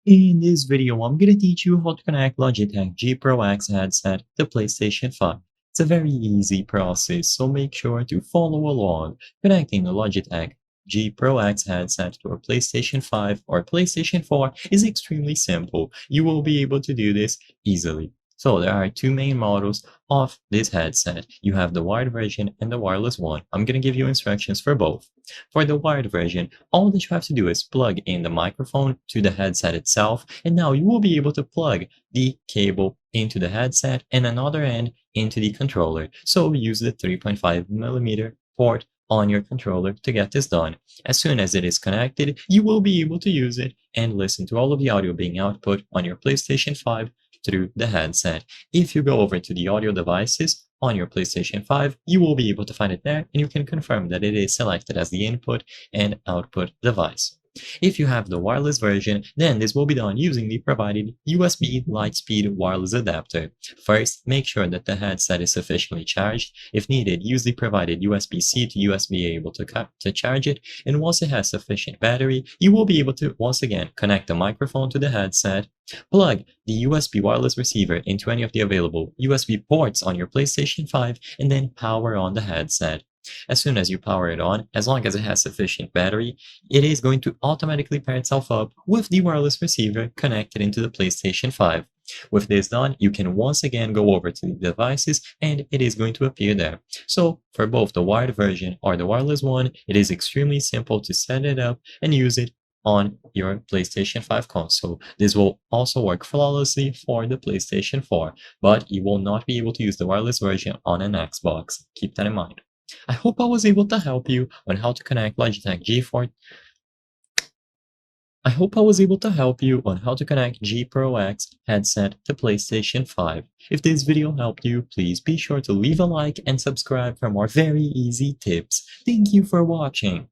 In this video, I'm going to teach you how to connect Logitech G Pro X headset to PlayStation 5. It's a very easy process, so make sure to follow along. Connecting a Logitech G Pro X headset to a PlayStation 5 or PlayStation 4 is extremely simple. You will be able to do this easily. So there are two main models of this headset. You have the wired version and the wireless one. I'm going to give you instructions for both. For the wired version, all that you have to do is plug in the microphone to the headset itself, and now you will be able to plug the cable into the headset and another end into the controller. So use the 3.5mm port on your controller to get this done. As soon as it is connected, you will be able to use it and listen to all of the audio being output on your PlayStation 5 through the headset. If you go over to the audio devices on your PlayStation 5, you will be able to find it there, and you can confirm that it is selected as the input and output device. If you have the wireless version, then this will be done using the provided USB Lightspeed wireless adapter. First, make sure that the headset is sufficiently charged. If needed, use the provided USB-C to USB-A to charge it, and once it has sufficient battery, you will be able to once again connect the microphone to the headset, plug the USB wireless receiver into any of the available USB ports on your PlayStation 5, and then power on the headset. As soon as you power it on, as long as it has sufficient battery, it is going to automatically pair itself up with the wireless receiver connected into the PlayStation 5. With this done, you can once again go over to the devices and it is going to appear there. So for both the wired version or the wireless one, it is extremely simple to set it up and use it on your PlayStation 5 console. This will also work flawlessly for the PlayStation 4, but you will not be able to use the wireless version on an Xbox. Keep that in mind. I hope I was able to help you on how to connect Logitech G4. I hope I was able to help you on how to connect G Pro X headset to PlayStation 5. If this video helped you, please be sure to leave a like and subscribe for more very easy tips. Thank you for watching.